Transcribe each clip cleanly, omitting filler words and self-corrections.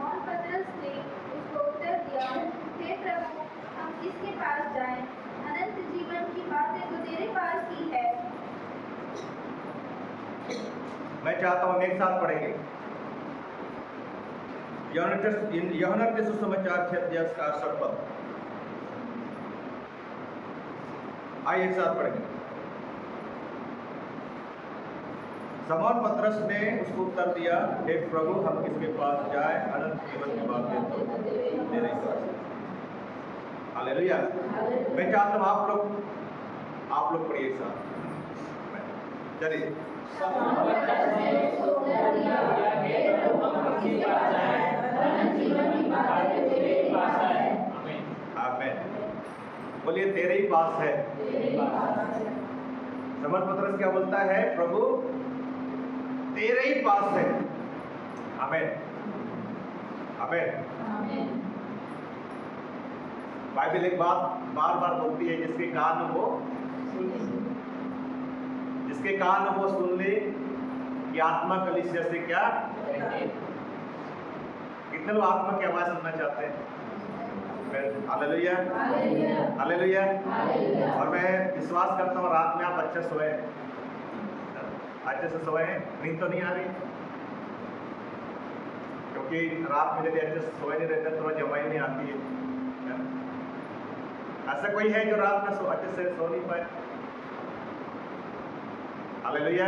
शमौन पतरस ने उसको उत्तर दिया, हे प्रभु, हम किसके पास जाएं? अनंत जीवन की बातें तो तेरे पास ही है। मैं चाहता हूं एक साथ पढ़ेंगे यूहन्ना के सुसमाचार 6 अध्याय का 68 पद। आइए एक साथ पढ़ेंगे। शमौन पतरस ने उसको उत्तर दिया, हे प्रभु, हम किसके पास जाए? अनंत जीवन की बातें तो तेरे ही पास है। हालेलुया। मैं चाहता हूं आप लोग पढ़िए साथ। चलिए। शमौन पतरस ने उसको उत्तर दिया, हे प्रभु, हम किसके पास जाएं? अनंत जीवन की बातें तो तेरे ही पास है। आमीन। बोलिए, तेरे ही पास है। शमौन पतरस क्या बोलता है? प्रभु, तेरे ही पास है। आमीन, आमीन। बाइबल एक बात बार बार बोलती है, जिसके कान वो सुन ले कि आत्मा कलीसिया से क्या। कितने लोग आत्मा की आवाज सुनना चाहते हैं? Hallelujah, hallelujah. और मैं विश्वास करता हूँ रात में आप अच्छे सोए, अच्छे से सोए हैं, नींद तो नहीं आ रही? क्योंकि रात में यदि अच्छे से सोए नहीं रहते तो जमाई नहीं आती है। ऐसा कोई है जो रात में अच्छे से सो नहीं पाए? हालेलुया,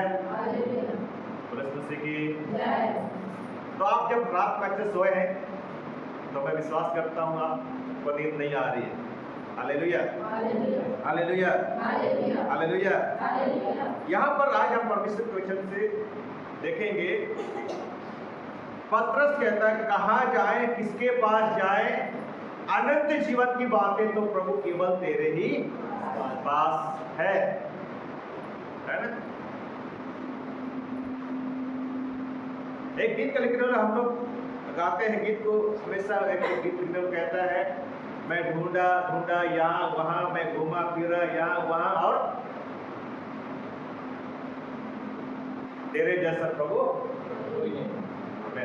की। तो आप जब रात में अच्छे सोए हैं तो मैं विश्वास करता हूँ आपको नींद नहीं आ रही है। Hallelujah, hallelujah, hallelujah. यहाँ पर आज हम परमेश्वर के वचन से देखेंगे, पतरस कहता है कहाँ जाए, किसके पास जाए? अनंत जीवन की बातें तो प्रभु केवल तेरे ही पास है ना? एक गीत का लिखने वाला, हम लोग गाते हैं गीत को हमेशा, एक गीत लिखने वाला कहता है, मैं ढूंढा ढूंढा यहाँ वहां, मैं घूमा फिरा यहाँ वहां, और तेरे जैसा प्रभु।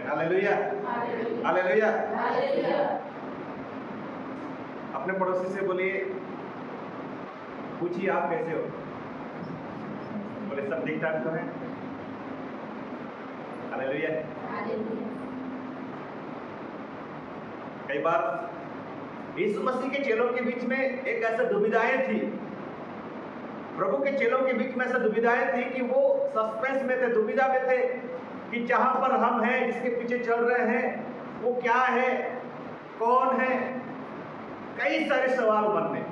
Hallelujah, hallelujah. अपने पड़ोसी से बोलिए, पूछिए आप कैसे हो? बोले सब ठीक ठाक तो है। हालेलुया। कई बार यीशु मसीह के चेलों के बीच में एक ऐसा दुविधाएं थी, प्रभु के चेलों के बीच में ऐसा दुविधाएं थी कि वो सस्पेंस में थे, दुविधा में थे कि जहां पर हम हैं, जिसके पीछे चल रहे हैं, वो क्या है, कौन है? कई सारे सवाल मन में,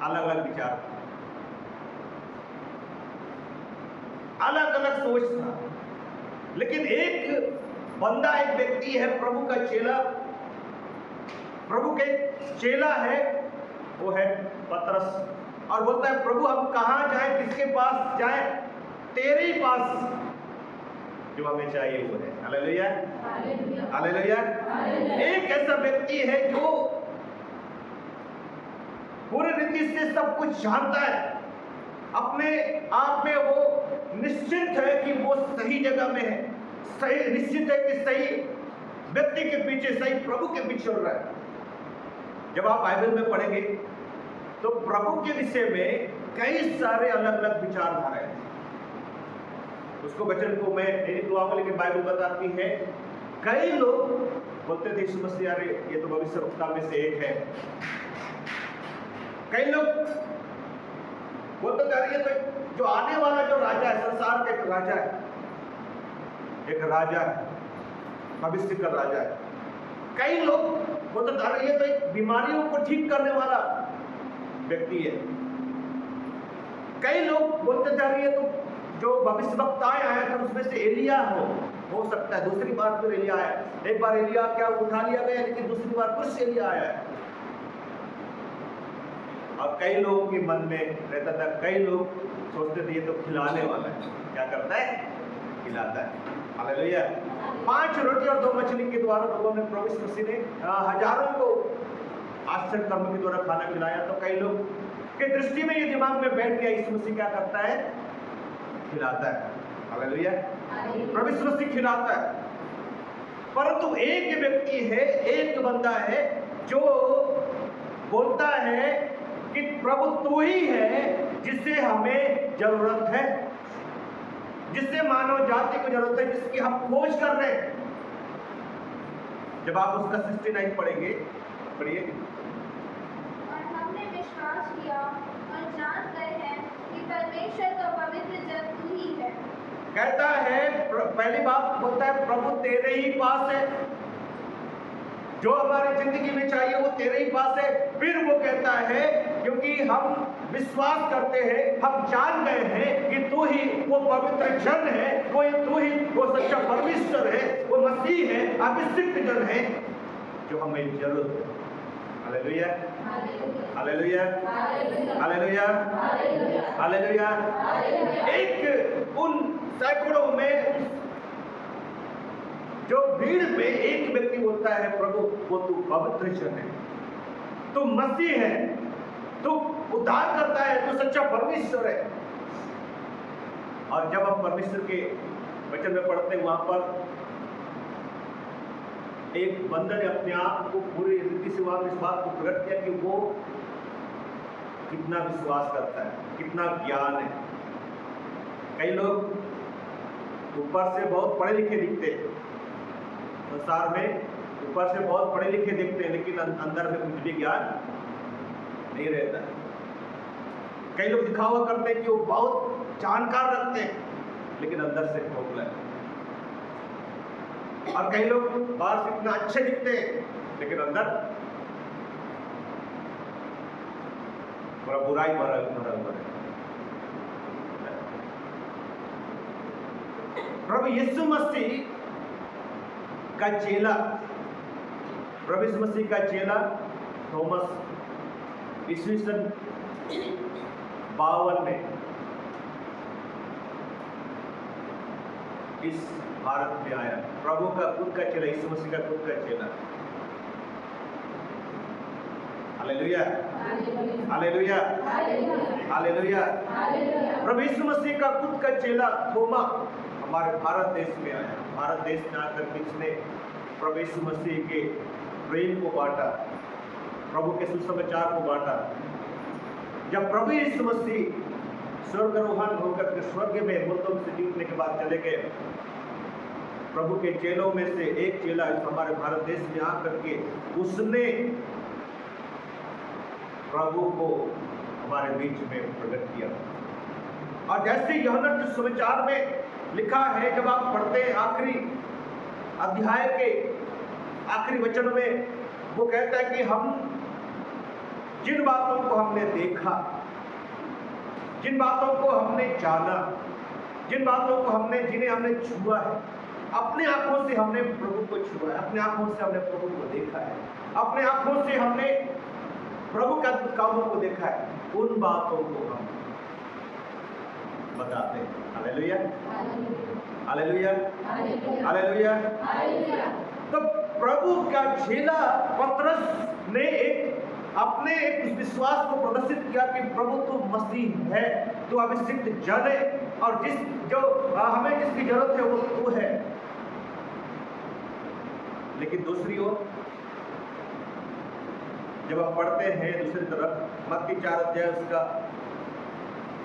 अलग अलग विचार, अलग अलग सोच था। लेकिन एक बंदा, एक व्यक्ति है, प्रभु का चेला, प्रभु के चेला है, वो है पतरस, और बोलता है प्रभु हम कहां जाएं, किसके पास जाएं? तेरे ही पास जो हमें चाहिए वो है। Hallelujah, hallelujah. एक ऐसा व्यक्ति है जो पूरी रीति से सब कुछ जानता है, अपने आप में वो निश्चित है कि वो सही जगह में है, सही निश्चित है कि सही व्यक्ति के पीछे, सही प्रभु के पीछे चल रहा है। जब आप बाइबल में पढ़ेंगे तो प्रभु के विषय में कई सारे अलग अलग विचारधाराएं हैं। उसको वचन को मैं नहीं दुआऊंगा, लेकिन बाइबल बताती है, कई लोग बोलते थे यीशु मसीह अरे ये तो भविष्यवक्ता में से एक है। कई लोग बोलते थे अरे ये तो जो आने वाला जो राजा है, संसार का एक राजा है, एक राजा है, भविष्य का राजा है। कई लोग बोलते थे अरे ये तो एक बीमारियों को ठीक करने वाला व्यक्ति है। कई लोग बोलते थे अरे ये तो जो भविष्यवक्ताएं आए थे उसमें से एलिया हो सकता है। दूसरी बार फिर एलिया आया, एक बार एलिया क्या उठा लिया गया, लेकिन दूसरी बार फिर से एलिया आया है। और कई लोगों के मन में रहता था, कई लोग सोचते थे ये तो खिलाने वाला है। क्या करता है? खिलाता है। हालेलुया। 5 रोटी और 2 मछली के द्वारा लोगों ने, प्रभु यीशु मसीह ने हजारों को आश्चर्य कर्म के द्वारा खाना खिलाया। तो कई लोग के दृष्टि में ये दिमाग में बैठ गया, यीशु मसीह क्या करता है? खिलाता है। हालेलुया। प्रभु यीशु मसीह खिलाता है। परंतु एक व्यक्ति है, एक बंदा है जो बोलता है कि प्रभु तू ही है जिससे हमें जरूरत है, जिससे मानव जाति को जरूरत है, जिसकी हम खोज कर रहे हैं। जब आप उसका 69 पढ़ेंगे, पढ़िए। और हमने विश्वास किया और जान गए हैं कि परमेश्वर का पवित्र जन तू ही है। कहता है, पहली बात बोलता है प्रभु तेरे ही पास है, जो हमारी जिंदगी में चाहिए वो तेरे ही पास है। फिर वो कहता है क्योंकि हम विश्वास करते हैं, हम जान गए हैं कि तू ही वो पवित्र जन है, तू ही वो सच्चा परमेश्वर है, वो मसीह है, अभिषिक्त जन है जो हमें जरूरत है। Hallelujah, hallelujah, hallelujah, hallelujah. एक उन सैकड़ों में जो भीड़ में एक व्यक्ति बोलता है प्रभु वो तू पवित्र जन है, तू मसीह है, तू उद्धार करता है, तू सच्चा परमेश्वर है। और जब हम परमेश्वर के वचन में पढ़ते हैं, वहां पर एक बंदर ने अपने आप को पूरी रीति से वहां इस बात को प्रकट किया कि वो कितना विश्वास करता है, कितना ज्ञान है। कई लोग ऊपर से बहुत पढ़े लिखे दिखते हैं, संसार में ऊपर से बहुत पढ़े लिखे दिखते हैं, लेकिन अंदर में कुछ भी ज्ञान नहीं रहता। कई लोग दिखावा करते हैं कि वो बहुत जानकार रखते हैं, लेकिन अंदर से खोखला है। और कई लोग बाहर से इतना अच्छे दिखते हैं, लेकिन अंदर पूरा बुराई भरा है। प्रभु यीशु मसीह का चेला, प्रभु यीशु मसीह का चेला थॉमस ईस्वी सन 52 में इस भारत में आया। प्रभु का खुद का चेला, यीशु मसीह का खुद का चेला। Hallelujah, hallelujah, hallelujah. प्रभु यीशु मसीह का खुद का चेला थोमा हमारे भारत देश में आया। भारत देश में आकर किसने प्रभु यीशु मसीह के प्रेम को बांटा, प्रभु के सुसमाचार को बांटा। जब प्रभु यीशु मसीह स्वर्गारोहण होकर के स्वर्ग में मुर्दों से जीतने के बाद चले गए, प्रभु के चेलों में से एक चेला हमारे भारत देश में आकर के उसने प्रभु को हमारे बीच में प्रकट किया। और जैसे यूहन्ना के सुसमाचार में लिखा है, जब आप पढ़ते हैं आखिरी अध्याय के आखिरी वचन में, वो कहता है कि हम जिन बातों को हमने देखा, जिन बातों को हमने जाना, जिन बातों को जिन्हें हमने छुआ है, अपने आंखों से हमने प्रभु को छुआ है, अपने आंखों से हमने प्रभु को देखा है, अपने आंखों से हमने प्रभु के अद्भुत कामों को देखा है, उन बातों को हम बताते हैं। Hallelujah, hallelujah, hallelujah. तो प्रभु का चेला पतरस ने अपने एक विश्वास को प्रदर्शित किया कि प्रभु तू मसीह है, तू अभिषिक्त जन है, और हमें जिसकी जरूरत है वो तू है। लेकिन दूसरी ओर जब आप पढ़ते हैं दूसरी तरफ मत्ती 4 अध्याय उसका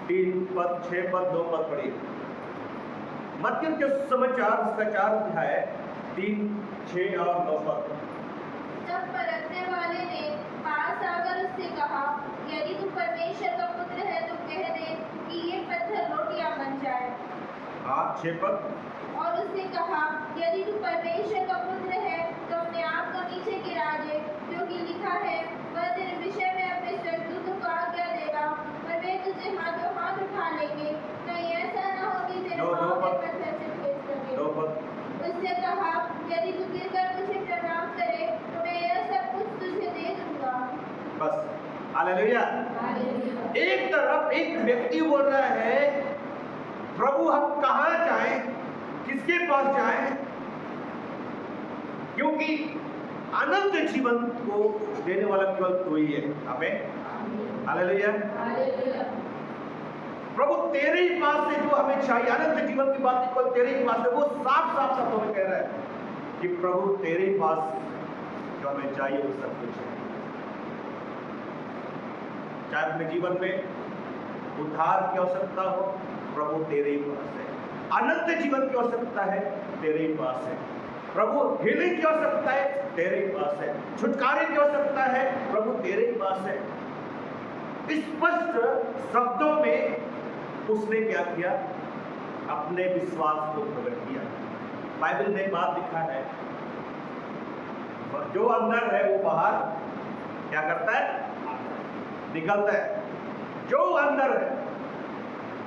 3 पद 6 पद 2 पद पढ़िए। मत्ती के समाचार उसका 4 अध्याय 3 6 और 9 पद। तब परखने वाले ने पास आकर उससे कहा, यदि तू परमेश्वर का पुत्र है तो कह दे कि ये पत्थर रोटियां बन जाए। 6 पद। और उसने कहा, यदि तू परमेश्वर का पुत्र है तो अपने आप को नीचे गिरा दे, क्योंकि लिखा है, वह तेरे विषय में अपने स्वर्गदूतों को आज्ञा देगा और वे तुझे हाथों हाथ उठा लेंगे, कहीं ऐसा न हो कि तेरे पाँव को पत्थर से ठेस सके। उसने कहा, यदि तू गिरकर मुझे प्रणाम करे तो मैं यह सब कुछ तुझे दे दूंगा। बस, हालेलुया। एक तरफ एक व्यक्ति बोल रहा है, प्रभु हम कहाँ जाएं, किसके पास जाएं, क्योंकि अनंत जीवन को देने वाला केवल तू ही है। हमें हालेलुया। प्रभु तेरे ही पास से जो हमें चाहिए, अनंत जीवन की बात केवल तेरे ही पास है। वो साफ साफ हमें कह रहा है कि प्रभु तेरे पास जो हमें चाहिए वो सब कुछ है। चाहे अपने जीवन में उद्धार की आवश्यकता हो, प्रभु तेरे ही पास है। अनंत जीवन की आवश्यकता है, तेरे ही पास है। प्रभु हीलिंग की आवश्यकता है, तेरे ही पास है। छुटकारे की आवश्यकता है, प्रभु तेरे ही पास है। स्पष्ट शब्दों में उसने क्या किया? अपने विश्वास को प्रकट किया। बाइबल में बात लिखा है, जो अंदर है वो बाहर क्या करता है? निकलता है। जो अंदर है,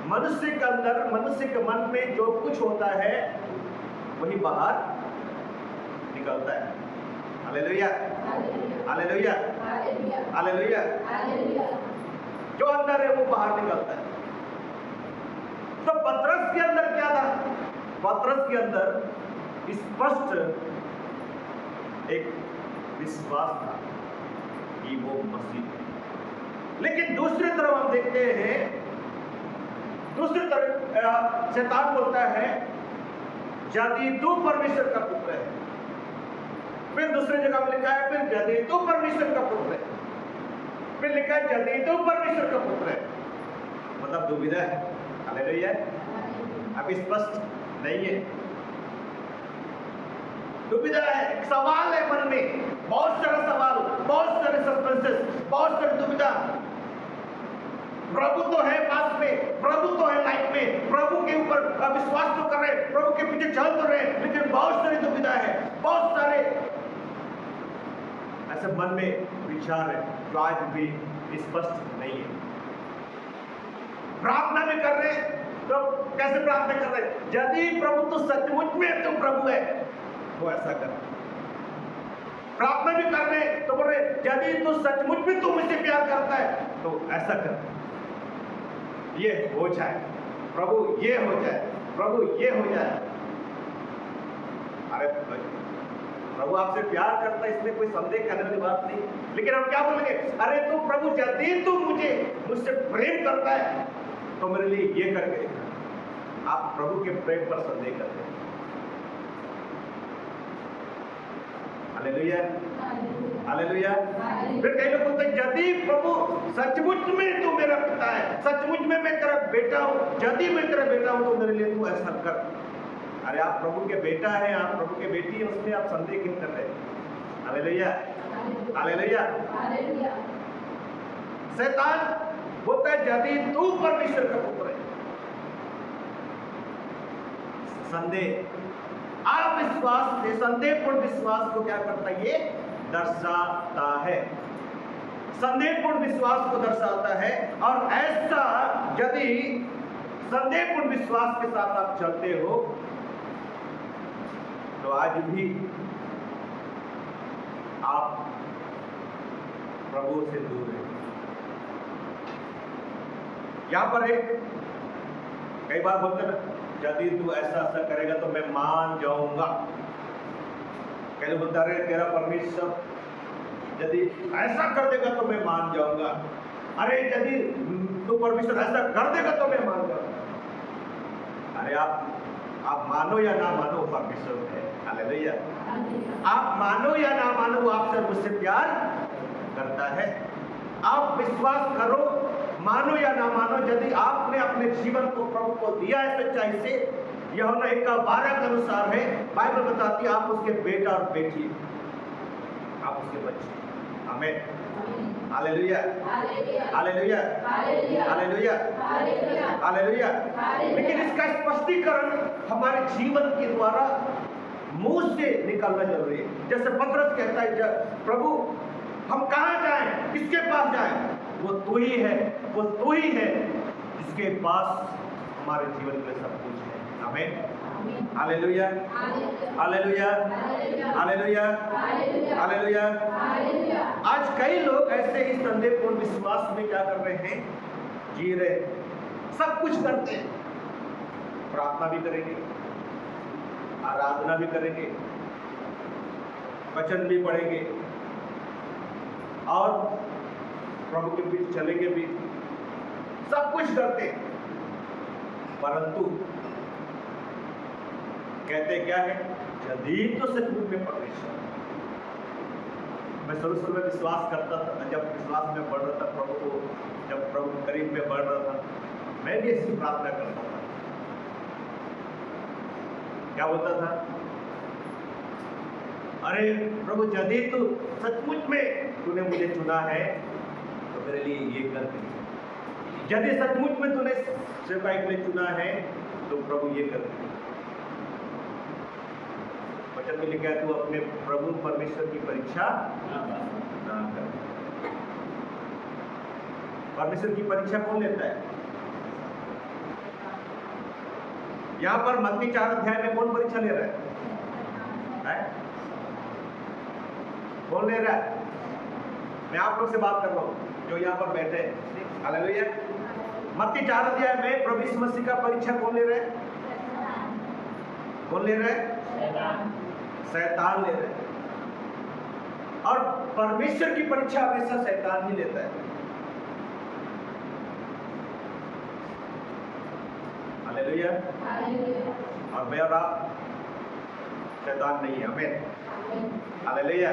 मनुष्य के अंदर, मनुष्य के मन में जो कुछ होता है वही बाहर निकलता है। Hallelujah, hallelujah, hallelujah. जो अंदर है वो बाहर निकलता है। तो पतरस के अंदर क्या था? पतरस के अंदर स्पष्ट एक विश्वास था कि वो मसीह है। लेकिन दूसरी तरफ हम देखते हैं, दूसरी तरफ शैतान बोलता है यदि तू परमेश्वर का पुत्र है। फिर दूसरी जगह में लिखा है फिर यदि तू परमेश्वर का पुत्र है। फिर लिखा है यदि तू परमेश्वर का पुत्र है। मतलब दुविधा है। हालेलुया। अब स्पष्ट नहीं है, दुविधा है, सवाल है मन में, बहुत सारे सवाल, बहुत सारे सस्पेंसेस, बहुत सारी दुविधा। प्रभु तो है पास में, प्रभु तो है लाइफ में, प्रभु के ऊपर विश्वास तो कर रहे, प्रभु के पीछे चल तो रहे, लेकिन बहुत सारी दुविधा है, बहुत सारे ऐसे मन में विचार है जो आज भी स्पष्ट नहीं है। प्रार्थना भी कर रहे तो कैसे प्रार्थना कर रहे? यदि प्रभु तो सचमुच में तो प्रभु है तो ऐसा कर। प्रार्थना भी कर रहे तो बोल रहे यदि तो सचमुच में तू मुझसे प्यार करता है तो ऐसा कर, ये हो जाए प्रभु, ये हो जाए प्रभु, ये हो जाए। अरे प्रभु आपसे प्यार करता है, इसमें कोई संदेह करने वाली बात नहीं। लेकिन हम क्या बोलेंगे? अरे तो प्रभु यदि तू मुझसे प्रेम करता है तो मेरे लिए ये करके। आप प्रभु के प्रेम पर संदेह करते हैं। Hallelujah, hallelujah. फिर कई लोग बोलते हैं यदि प्रभु सचमुच में तू मेरा पिता है, सचमुच में मैं तेरा बेटा हूं, यदि मैं तेरा बेटा हूं तो मेरे लिए तू ऐसा कर। अरे आप प्रभु के बेटा हैं, आप प्रभु के बेटी हैं, उसमें आप संदेह क्यों कर रहे हैं? Hallelujah, hallelujah. शैतान बोलता है यदि तू परमेश्वर का पुत्र है, संदेह, अविश्वास से संदेहपूर्ण विश्वास को क्या करता है? ये दर्शाता है, संदेहपूर्ण विश्वास को दर्शाता है। और ऐसा यदि संदेहपूर्ण विश्वास के साथ आप चलते हो तो आज भी आप प्रभु से दूर हैं। यहां पर एक कई बार बोलते हैं यदि तू ऐसा ऐसा करेगा तो मैं मान जाऊंगा। कई लोग बोलते हैं तेरा परमेश्वर यदि ऐसा कर देगा तो मैं मान जाऊंगा। अरे यदि तू परमेश्वर ऐसा कर देगा तो मैं मान जाऊंगा। अरे आप मानो या ना मानो परमेश्वर है। हालेलुया। आप मानो या ना मानो वो आपसे मुझसे प्यार करता है। आप विश्वास करो, मानो या ना मानो, यदि आपने अपने जीवन को प्रभु को दिया है सच्चाई से, यूहन्ना 1:12 के अनुसार है, बाइबल बताती है आप उसके बेटा और बेटी, आप उसके बच्चे। आमीन। Hallelujah, hallelujah, hallelujah, hallelujah. लेकिन इसका स्पष्टीकरण हमारे जीवन के द्वारा मुंह से निकलना जरूरी है। जैसे पतरस कहता है प्रभु हम कहाँ जाएं, किसके पास जाएं? वो तू ही है, वो तू ही है जिसके पास हमारे जीवन में सब कुछ है। आमीन। Hallelujah, hallelujah, hallelujah, hallelujah. आज कई लोग ऐसे ही संदेहपूर्ण विश्वास में क्या कर रहे हैं? जी रहे, सब कुछ करते हैं, प्रार्थना भी करेंगे, आराधना भी करेंगे, वचन भी पढ़ेंगे और प्रभु के बीच चलेंगे भी, सब कुछ करते हैं, परंतु कहते क्या है, यदि तो सचमुच में परमेश्वर। मैं शुरू में विश्वास करता था, जब विश्वास में बढ़ रहा था प्रभु को, जब प्रभु करीब में बढ़ रहा था, मैं भी ऐसी प्रार्थना करता था। क्या बोलता था, अरे प्रभु यदि तू सचमुच में तूने मुझे चुना है तो मेरे लिए ये कर दे। यदि सचमुच में तूने सेवकाई के लिए चुना है तो प्रभु ये कर दे। वचन में लिखा है, तू अपने प्रभु परमेश्वर की परीक्षा ना कर। परमेश्वर की परीक्षा कौन लेता है? यहां पर मत्ती 4 अध्याय में कौन परीक्षा ले रहा है? कौन ले रहा है? मैं आप लोग से बात कर रहा हूं जो यहां पर बैठे हैं। हालेलुया। मत्ती 4 अध्याय में प्रभु यीशु मसीह का परीक्षा कौन ले रहा है? कौन ले रहा है? शैतान ले रहा है। और परमेश्वर की परीक्षा हमेशा शैतान ही लेता है। हालेलुया। और मैं और आप शैतान नहीं है। आमीन। हालेलुया।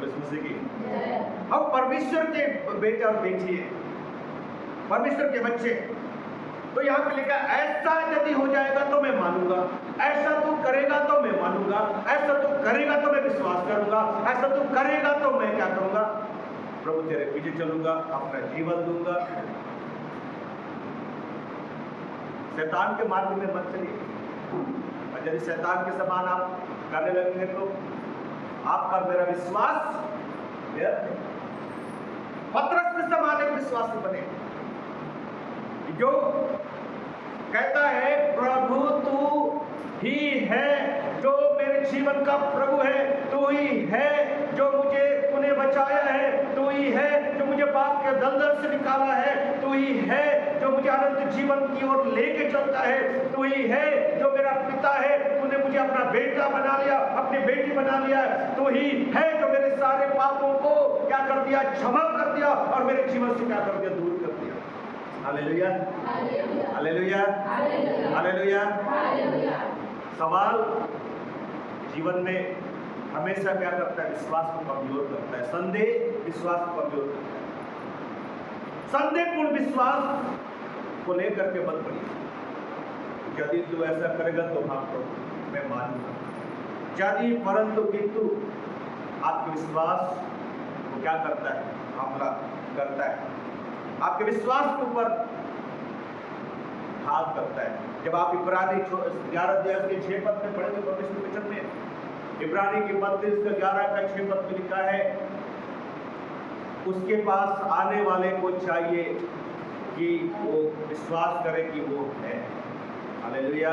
यीशु मसीह की। हम परमेश्वर के बेटे और बेटी हैं, परमेश्वर के बच्चे। तो यहाँ पे लिखा, ऐसा यदि हो जाएगा तो मैं मानूंगा, ऐसा तू करेगा तो मैं मानूंगा, ऐसा तू करेगा तो मैं विश्वास करूंगा, ऐसा तू करेगा तो मैं क्या करूंगा? प्रभु तेरे पीछे चलूंगा, अपना जीवन दूंगा। शैतान के मार्ग में मत चलिए। और यदि शैतान के समान आप करने लगेंगे तो आपका मेरा विश्वास व्यर्थ है। पतरस के समान एक विश्वासी बने जो कहता है, प्रभु तू ही है जो मेरे जीवन का प्रभु है, तू ही है जो मुझे तूने बचाया है, तू ही है जो मुझे पाप के दलदल से निकाला है, तू ही है जो मुझे अनंत जीवन की ओर लेके चलता है, तू ही है जो मेरा पिता है, तूने मुझे अपना बेटा बना लिया, अपनी बेटी बना लिया, तू ही है जो मेरे सारे पापों को क्या कर दिया, क्षमा कर दिया और मेरे जीवन से क्या कर दिया, दूर कर दिया। Hallelujah, hallelujah, hallelujah. सवाल जीवन में हमेशा क्या करता है? विश्वास को कमजोर करता है। संदेह विश्वास को कमजोर करता है। संदेहपूर्ण विश्वास को लेकर के मत पड़िए। यदि तू ऐसा करेगा तो हाँ प्रभु मैं मानूंगा, यदि परंतु किंतु आपके विश्वास को क्या करता है? हमला करता है, आपके विश्वास के ऊपर हाथ करता है। जब आप इब्रानी 11 अध्याय के 6 पद में पढ़ेंगे परमेश्वर के वचन में, इब्रानी के 32 का 11 का 6 पद में लिखा है, उसके पास आने वाले को चाहिए कि वो विश्वास करे कि वो है। Hallelujah,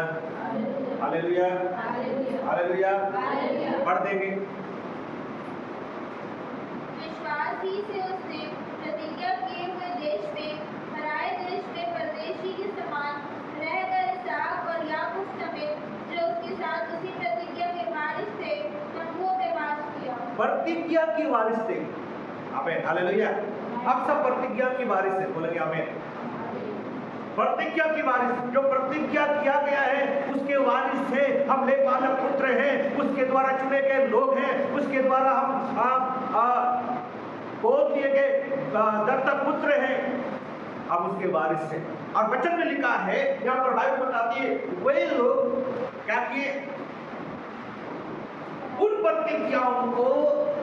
hallelujah, hallelujah. पढ़ देंगे। विश्वास ही से उसने प्रतिज्ञा किए हुए देश में, पराए देश में परदेशी के समान रहकर इसहाक और याकूब समेत जो उसके साथ उसी प्रतिज्ञा के वारिस थे, तंबुओं में वास किया। प्रतिज्ञा की वारिस थे। आमीन, हालेलुया। हम सब प्रतिज्ञा की वारिस है, बोलेंगे आमीन। प्रतिज्ञा की वारिस, जो प्रतिज्ञा किया गया है उसके वारिस है हम, लेपालक पुत्र हैं, उसके द्वारा चुने गए लोग हैं, उसके द्वारा हम गोद दिए गए दत्तक पुत्र हैं, हम उसके वारिस हैं। और वचन में लिखा है, यहाँ पर बाइबल बताती है, वे लोग क्या किए? उन प्रतिज्ञाओं को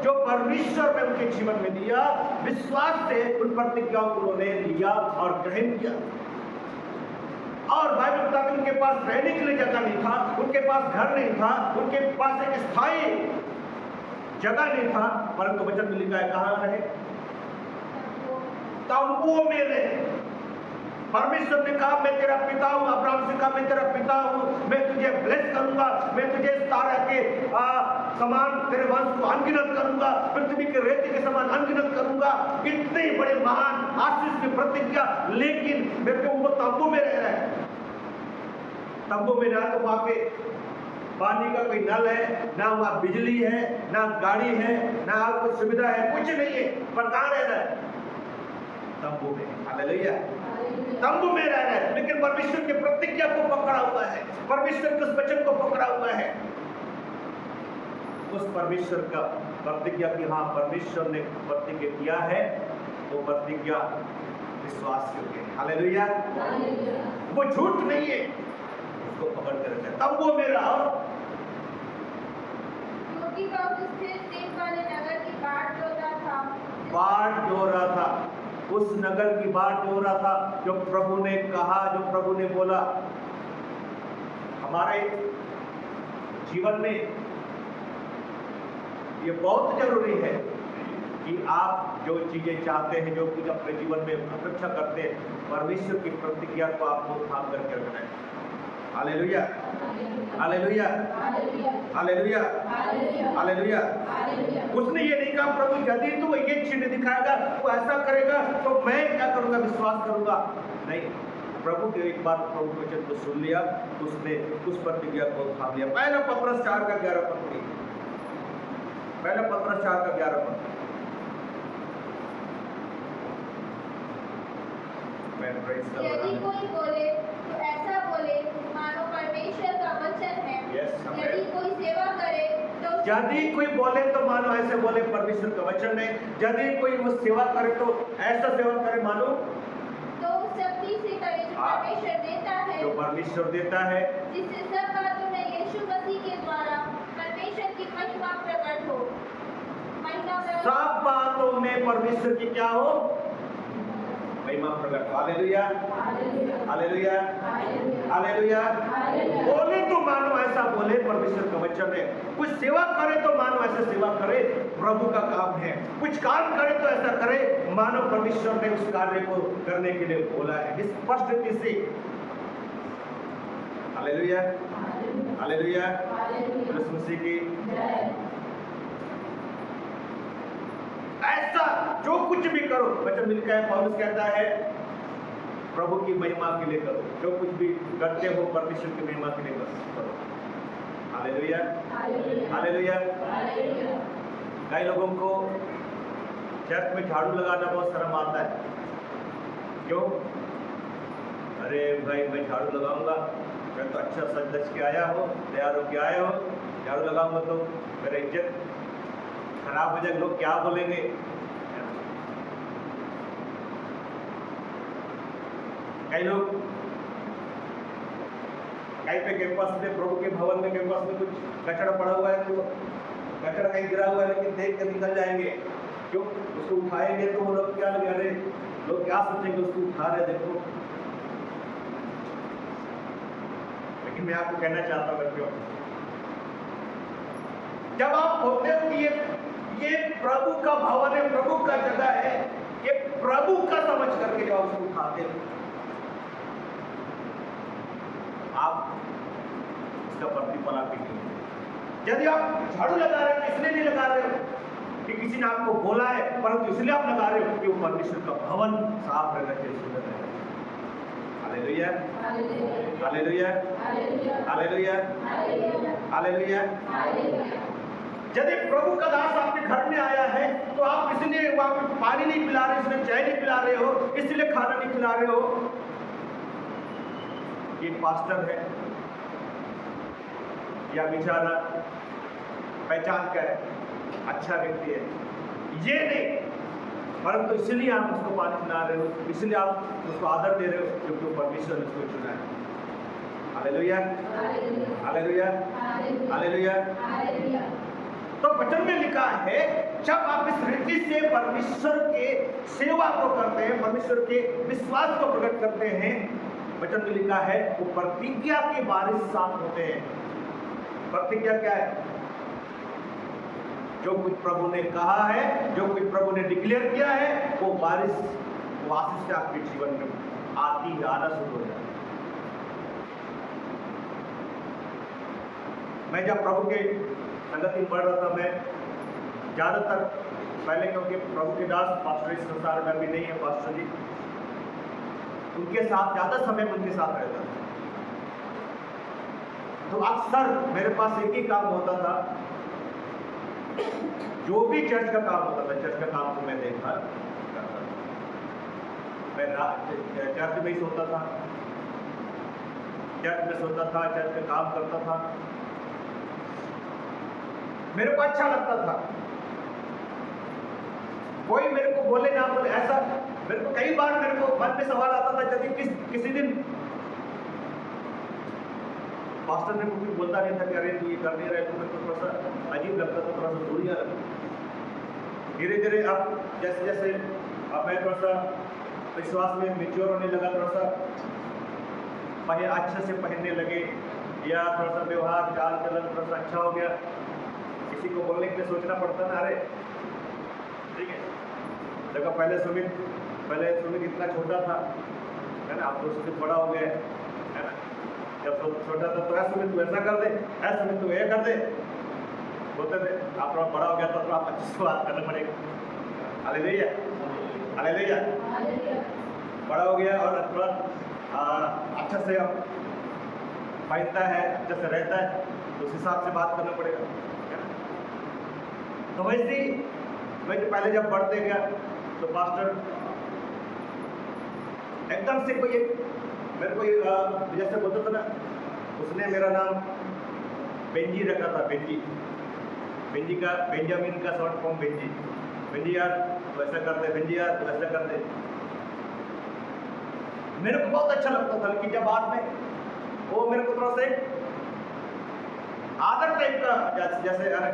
जो परमेश्वर ने उनके जीवन में दिया, विश्वास से उन प्रतिज्ञाओं को उन्होंने लिया और ग्रहण किया। और बाइबल बताती है, उनके पास रहने के लिए जगह नहीं था, उनके पास घर नहीं था, उनके पास एक स्थायी जगह नहीं था, परंतु वचन में लिखा है कहाँ रहे? तंबुओं में रहे। परमेश्वर ने कहा मैं तेरा पिता हूँ, अब्राहम से कहा मैं तेरा पिता हूँ, मैं तुझे ब्लेस करूंगा, मैं तुझे तारा के समान तेरे वंश को अनगिनत करूंगा, पृथ्वी के रेते के समान अनगिनत करूंगा। इतने बड़े महान आशीष की प्रतिज्ञा, लेकिन मेरे को वो तंबू में रह रहा है। तंबू में ना तो वहां पे पानी का कोई नल है, ना वहां बिजली है, ना गाड़ी है, ना कोई सुविधा है, कुछ नहीं है, पर कहाँ रह रहा है? तंबू में, हालेलुया, तंबू में रह रहे हैं, लेकिन परमेश्वर की प्रतिज्ञा को पकड़ा हुआ है, परमेश्वर के उस वचन को पकड़ा हुआ है, उस परमेश्वर का प्रतिज्ञा की, हाँ परमेश्वर ने प्रतिज्ञा किया है, वो प्रतिज्ञा विश्वास योग्य है, हालेलुया, वो झूठ नहीं है, उसको पकड़ के रखा है। तंबू में रहो, क्योंकि वह उस स्थिर दीप वाले नगर की बाट जोता था, बाट जो रहा था, उस नगर की बाट जो रहा था, जो प्रभु ने कहा, जो प्रभु ने बोला। हमारे जीवन में ये बहुत जरूरी है कि आप जो चीजें चाहते हैं, जो कुछ अपने जीवन में अपेक्षा करते हैं, परमेश्वर की प्रतिज्ञा को आपको थाम करके रखना है। Hallelujah, hallelujah, hallelujah, hallelujah. उसने ये नहीं कहा प्रभु यदि तू ये चिन्ह दिखाएगा, तू ऐसा करेगा, तो मैं क्या करूंगा, विश्वास करूंगा। नहीं, प्रभु के एक बार प्रभु वचन को सुन लिया, उसने उस प्रतिज्ञा को थाम लिया। पहला पत्रस 4:11 पढ़िए, पहला पत्रस 4:11 पढ़िए। यदि कोई बोले तो ऐसा बोले मानो परमेश्वर का वचन है। यदि कोई सेवा करे तो यदि कोई बोले तो मानो ऐसे बोले परमेश्वर का वचन है। यदि कोई वो सेवा करे तो ऐसा सेवा करे मानो तो शक्ति से करे जो परमेश्वर देता है, जो परमेश्वर देता है, जिससे सब बातों में यीशु मसीह के द्वारा परमेश्वर की महिमा प्रकट हो। सब बातों में परमेश्वर की क्या हो, महिमा प्रकट। Hallelujah, hallelujah, hallelujah. बोले तो मानो ऐसा बोले, परमेश्वर का वचन है। कुछ सेवा करे तो मानो ऐसा सेवा करे, प्रभु का काम है। कुछ काम करे तो ऐसा करे मानो परमेश्वर ने उस कार्य को करने के लिए बोला है, इस स्पष्टता से। हालेलुया, हालेलुया, यीशु मसीह की ऐसा जो कुछ भी करो, वचन में लिखा है, पौलुस कहता है प्रभु की महिमा के लिए करो। जो कुछ भी करते हो परमेश्वर की महिमा के लिए करो। Hallelujah, hallelujah. कई लोगों को चर्च में झाड़ू लगाना बहुत शर्म आता है। क्यों? अरे भाई मैं झाड़ू लगाऊंगा, मैं तो अच्छा सज धज के आया हो, तैयार होके आया हो, झाड़ू लगाऊंगा तो मेरा इज्जत खराब हो जाएगा, लोग क्या बोलेंगे। कई लोग कहीं पे कैंपस में, प्रभु के भवन में कैंपस में कुछ कचरा पड़ा हुआ है तो कचरा कहीं गिरा हुआ है, लेकिन देख कर निकल जाएंगे। क्यों? उसको उठाएंगे तो वो लोग क्या लगा रहे, लोग क्या सोचेंगे उसको उठा रहे देखो। लेकिन मैं आपको कहना चाहता हूँ क्यों, जब आप बोलते हो कि ये प्रभु का भवन है, प्रभु का जगह है, ये प्रभु का समझ करके जब आप उसको उठाते हो, आप इसका प्रतिफल आप नहीं। यदि आप झाड़ू लगा रहे हो इसलिए नहीं लगा रहे हो कि किसी ने आपको बोला है, परंतु इसलिए आप लगा रहे हो कि वो परमेश्वर का भवन साफ रहना चाहिए, सुंदर रहना चाहिए। Hallelujah, hallelujah, hallelujah, hallelujah. यदि प्रभु का दास आपके घर में आया है तो आप इसलिए वहां पे पानी नहीं पिला रहे, इसलिए चाय नहीं पिला रहे हो, इसलिए खाना नहीं खिला रहे हो कि पास्टर है या बेचारा पहचान का है, अच्छा व्यक्ति है, ये नहीं, परंतु इसलिए आप उसको पानी पिला रहे हो, इसलिए आप उसको आदर दे रहे हो क्योंकि वो परमेश्वर ने उसको चुना है। Hallelujah, hallelujah, hallelujah. तो वचन में लिखा है जब आप इस रीति से परमेश्वर के सेवा को करते हैं, परमेश्वर के विश्वास को प्रकट करते हैं, वचन में लिखा है वो प्रतिज्ञा के बारिश साफ होते हैं। प्रतिज्ञा क्या है? जो कुछ प्रभु ने कहा है, जो कुछ प्रभु ने डिक्लेयर किया है, वो बारिश, वो आशीष से आपके जीवन में आती है, आना शुरू हो जाता है। मैं जब प्रभु के संगति में पढ़ रहा था, मैं ज्यादातर पहले, क्योंकि प्रभु के दास पास्टर इस संसार में अभी नहीं है, पास्टर जी, उनके साथ ज्यादा समय उनके साथ रहता था। तो अक्सर मेरे पास एक ही काम होता था, जो भी चर्च का काम होता था, चर्च का काम को मैं देखा करता था। मैं चर्च में ही सोता था, चर्च में सोता था, चर्च में काम करता था, मेरे को अच्छा लगता था। कोई मेरे को बोले ना बोले, ऐसा मेरे को कई बार मेरे को मन में सवाल आता था, यदि किसी दिन पास्टर ने कुछ बोलता नहीं था कि अरे तू ये कर नहीं रहे, तो मेरे को थोड़ा सा अजीब लगता था, थोड़ा सा दूरियां लगती। धीरे धीरे अब जैसे जैसे अब मैं थोड़ा सा विश्वास में मैच्योर होने लगा, थोड़ा सा अच्छे से पहनने लगे, या थोड़ा सा व्यवहार चाल चलन थोड़ा सा अच्छा हो गया। किसी को बोलने के लिए सोचना पड़ता ना, अरे ठीक है, देखो पहले सुमित इतना छोटा था, है ना, अब तो सुमित बड़ा हो गया है ना। जब छोटा था तो ऐसा सुमित तू ऐसा कर दे, ऐसा सुमित तू ये कर दे, बोलते थे। आप थोड़ा बड़ा हो गया तो आप अच्छे से बात करना पड़ेगा। Hallelujah, hallelujah. बड़ा हो गया और थोड़ा अच्छा से अब पहनता है, अच्छे से रहता है, तो उस हिसाब से बात करना पड़ेगा। तो वैसे ही मैं पहले जब पढ़ते गया तो पास्टर एकदम से कोई मेरे को जैसे बोलता था ना, उसने मेरा नाम बेंजी रखा था। बेंजी का बेंजामिन का शॉर्ट फॉर्म बेंजी यार तो ऐसा कर दे, बेंजी यार तो ऐसा कर दे। मेरे को बहुत अच्छा लगता था, लेकिन जब बाद में वो मेरे को थोड़ा सा आदर टाइप का, जैसे अरे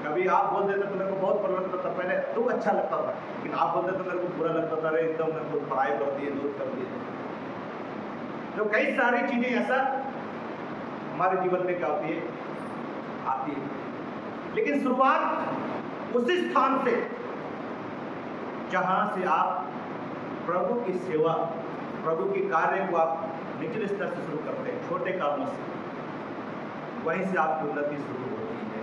कभी आप बोल देते तो मेरे को बहुत बुरा लगता था। पहले तो अच्छा लगता था, लेकिन आप बोलते तो मेरे को बुरा लगता था, अरे एकदम मेरे को पढ़ाई कर दिए, दूर कर दिए। तो कई सारी चीजें ऐसा हमारे जीवन में क्या होती है। लेकिन शुरुआत उसी स्थान से जहां से आप प्रभु की सेवा, प्रभु के कार्य को आप निचले स्तर से शुरू करते हैं, छोटे कामों से, वहीं से आपकी उन्नति शुरू होती है,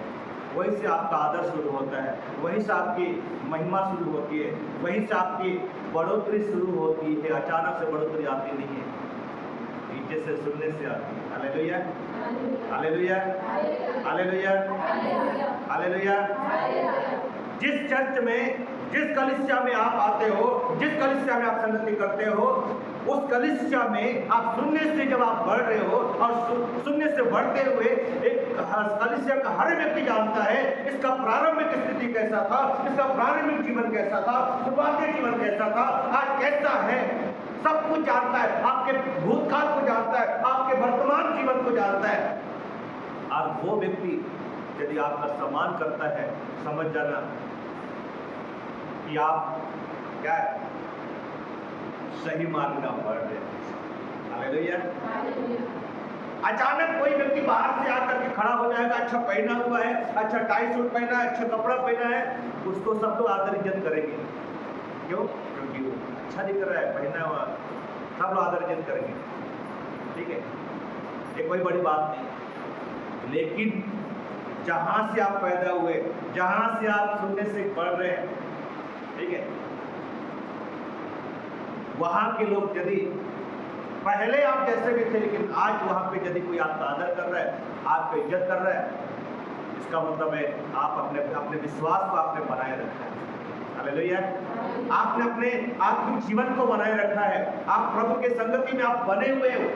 वहीं से आपका आदर शुरू होता है, वहीं से आपकी महिमा शुरू होती है, वहीं से आपकी बढ़ोतरी शुरू होती है। अचानक से बढ़ोतरी आती नहीं है, नीचे से सुनने से आती है। Hallelujah, hallelujah, hallelujah, hallelujah. जिस चर्च में, जिस कलीसिया में आप आते हो, जिस कलीसिया में आप संगति करते हो, उस कलीसिया में आप सुनने से जब आप बढ़ रहे हो, और सुनने से बढ़ते हुए एक कलीसिया का हर व्यक्ति जानता है इसका प्रारंभिक स्थिति कैसा था, इसका प्रारंभिक जीवन कैसा था, शुरुआती जीवन कैसा था, आज कैसा है, सब कुछ जानता है। आपके भूतकाल को जानता है, आपके वर्तमान जीवन को जानता है। और वो व्यक्ति यदि आपका सम्मान करता है, समझ जाना कि आप क्या है, सही मार्ग में बढ़ रहे हैं। हालेलुया। अचानक कोई व्यक्ति बाहर से आकर के खड़ा हो जाएगा, अच्छा पहना हुआ है, अच्छा टाई सूट पहना है, अच्छा कपड़ा पहना है, उसको सब लोग आदर इज्जत करेंगे। क्यों? क्योंकि वो अच्छा दिख रहा है, पहना हुआ, सब लोग आदर इज्जत करेंगे। ठीक है, ये कोई बड़ी बात नहीं। लेकिन जहां से आप पैदा हुए, जहां से आप सुनने से बढ़ रहे हैं, ठीक है, वहां के लोग यदि पहले आप जैसे भी थे, लेकिन आज वहां पे यदि कोई आपका आदर कर रहा है, आपको इज्जत कर रहा है, इसका मतलब है आप अपने विश्वास को आपने बनाए रखा है। हालेलुया। आपने अपने आत्मिक जीवन को बनाए रखा है, आप प्रभु के संगति में आप बने हुए हो।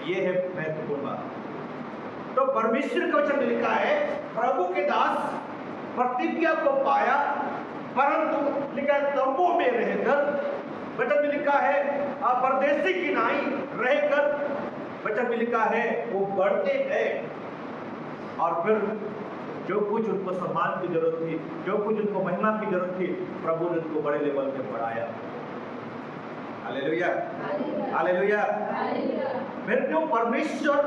ये है महत्वपूर्ण बात। तो परमेश्वर के वचन में लिखा है, प्रभु के दास प्रतिज्ञा को पाया, परंतु लिखा है तंबू में रहकर, वचन में लिखा है परदेशी की नाई रहकर, वचन में लिखा है वो बढ़ते गए, और फिर जो कुछ उनको सम्मान की जरूरत थी, जो कुछ उनको महिमा की जरूरत थी, प्रभु ने उनको बड़े लेवल पे बढ़ाया। Hallelujah, hallelujah. मेरे जो परमेश्वर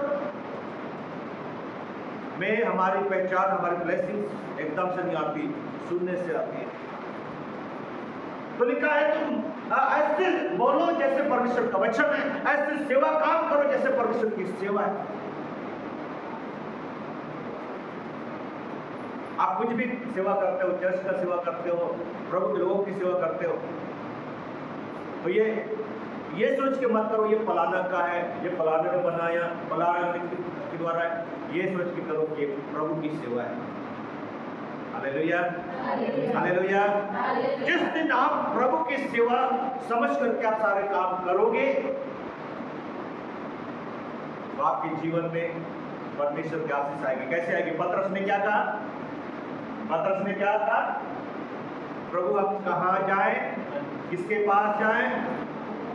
में हमारी पहचान, हमारी ब्लेसिंग एकदम से नहीं आती, सुनने से आती है। तो लिखा है तुम ऐसे बोलो जैसे परमेश्वर का वचन है, ऐसे सेवा काम करो जैसे परमेश्वर की सेवा है। आप कुछ भी सेवा करते हो, चर्च का सेवा करते हो, प्रभु के लोगों की सेवा करते हो, तो ये सोच के मत करो ये फलाना का है, ये फलाने ने बनाया, फलाने के द्वारा है, ये सोच के करो कि प्रभु की सेवा है। Hallelujah, hallelujah. जिस दिन आप प्रभु की सेवा समझ करके आप सारे काम करोगे, तो आपके जीवन में परमेश्वर की आशीष आएगी। कैसे आएगी? पतरस ने क्या कहा? पतरस ने क्या कहा? प्रभु आप कहाँ जाएं, किसके पास जाएं?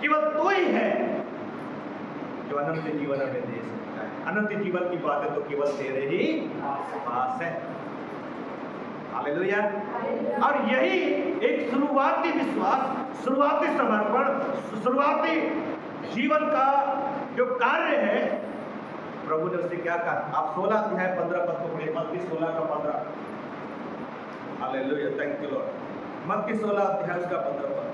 केवल तू ही है जो अनंत जीवन हमें दे सकता है। अनंत जीवन की बातें तो केवल तेरे ही पास है। हालेलुया। और यही एक शुरुआती विश्वास, शुरुआती समर्पण, शुरुआती जीवन का जो कार्य है, प्रभु ने उससे क्या कहा? आप 16 अध्याय 15 पद को पढ़िए। मत्ती 16 का 15। Hallelujah, thank you Lord. मत्ती 16 अध्याय उसका 15 पद।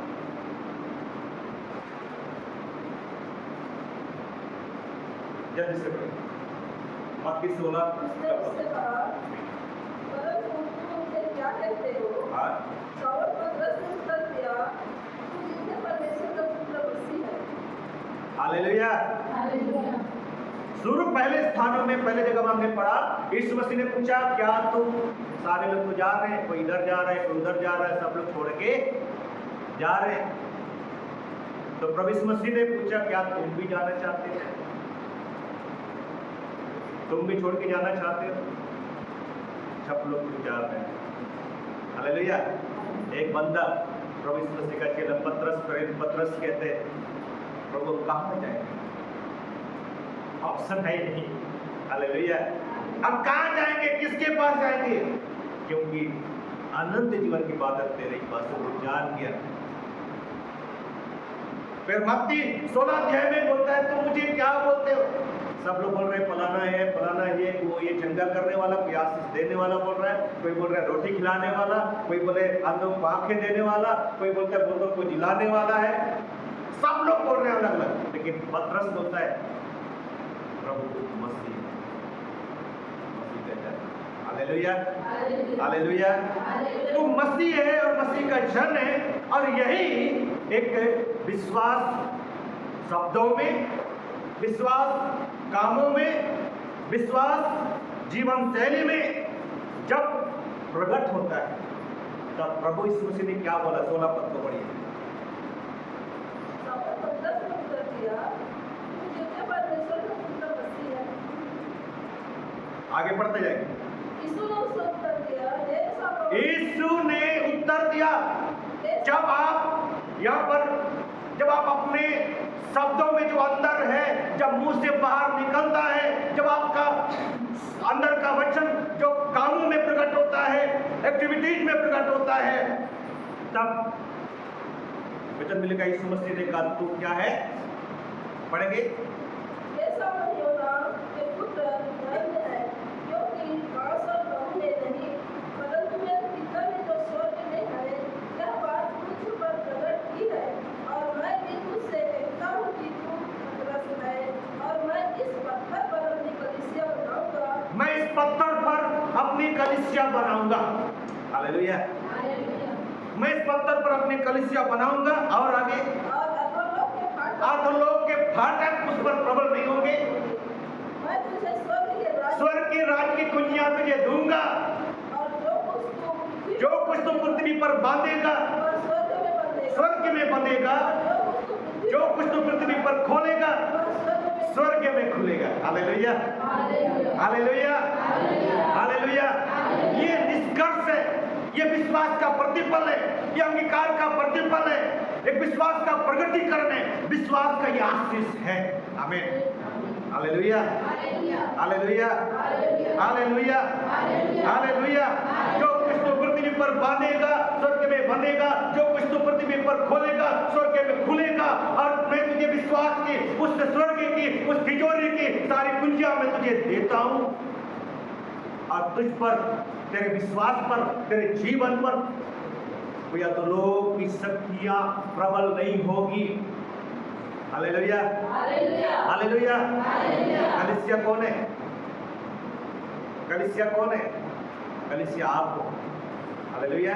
जल्दी से पढ़िए। मत्ती 16 उसने उससे कहा, परंतु तुम मुझे क्या कहते हो? शाऊल पतरस ने उत्तर दिया, तू जिसने परमेश्वर का पुत्र मसीह है। हालेलुया। शुरू पहले स्थानों में, पहले जगह में हमने पढ़ा, यीशु मसीह ने पूछा क्या तुम, सारे लोग तो जा रहे हैं, कोई इधर जा रहा है, कोई उधर जा रहा है, सब लोग छोड़ के जा रहे हैं। तो प्रभु यीशु मसीह ने पूछा क्या तुम भी जाना चाहते हो? तुम भी छोड़ के जाना चाहते हो? सब लोग जा रहे हैं। हालेलुया। एक बंदा प्रभु यीशु मसीह का चेला पतरस कहते हैं, प्रभु कहाँ जाएंगे? ऑप्शन है ही नहीं। हालेलुया। अब कहाँ जाएंगे, किसके पास जाएंगे? क्योंकि अनंत जीवन की बात तेरे पास वो जान गया। फिर मत्ती 16 अध्याय में बोलता है तुम मुझे क्या बोलते हो? सब लोग बोल रहे हैं फलाना है, फलाना ये, वो ये चंगा करने वाला, कोई आशीष देने वाला बोल रहा है, कोई बोल रहा है रोटी खिलाने वाला, कोई बोले अंधों को आंखें देने वाला, कोई बोलता है बोतों को जिलाने वाला है। सब लोग बोल रहे हैं अलग अलग, लेकिन पतरस बोलता है प्रभु मसीह कहता है। Hallelujah, hallelujah. तो मसीह है और मसीह का जन है, और यही एक विश्वास शब्दों में, विश्वास कामों में, विश्वास जीवन शैली में जब प्रकट होता है, तब प्रभु यीशु मसीह ने क्या बोला? 16 पद को पढ़िए। आगे पढ़ते जाएंगे। यीशु ने उत्तर दिया, जब आप यहाँ पर, जब आप अपने शब्दों में जो अंदर है, जब मुंह से बाहर निकलता है, जब आपका अंदर का वचन जो कामों में प्रकट होता है, एक्टिविटीज में प्रकट होता है, तब वचन मिलेगा। यीशु मसीह ने कहा तू क्या है? पढ़ेंगे। ऐसा नहीं होगा कि पुत्र धन्य है, क्योंकि मांस और लहू ने नहीं, परंतु मेरे पिता ने जो स्वर्ग में है, यह बात मुझ पर प्रकट की है। और मैं भी तुझसे कहता हूँ कि तू पतरस है, और मैं इस पत्थर पर अपनी कलीसिया बनाऊंगा। मैं इस पत्थर पर अपनी कलीसिया बनाऊंगा। हालेलुया। मैं इस पत्थर पर अपनी कलीसिया बनाऊंगा, और आगे, अधोलोक के फाटक उस पर प्रबल नहीं होंगे। मैं तुझे स्वर्ग के राज की कुंजियां तुझे दूंगा, और जो कुछ तुम पृथ्वी पर बांधेगा स्वर्ग में बंधेगा, जो कुछ तुम पृथ्वी पर खोलेगा स्वर्ग में खुलेगा। Hallelujah, hallelujah, hallelujah. ये निष्कर्ष है, ये विश्वास का प्रतिफल है, ये अंगीकार का प्रतिफल है, एक विश्वास का प्रकटीकरण है, विश्वास का ये आशीष है। आमीन। Hallelujah, hallelujah, hallelujah, hallelujah. जो कुछ तो पृथ्वी पर बांधेगा स्वर्ग में बंधेगा, जो कुछ तो पृथ्वी पर खोलेगा स्वर्ग में खुलेगा। और मैं तुझे विश्वास की, उस स्वर्ग की, उस तिजोरी की सारी कुंजियां मैं तुझे देता हूं, और तुझ पर, तेरे विश्वास पर, तेरे जीवन पर कोई अधोलोक की शक्तियां प्रबल नहीं होगी। Hallelujah, hallelujah. कलीसिया कौन है? कलीसिया कौन है? कलीसिया आप हो। हालेलुया।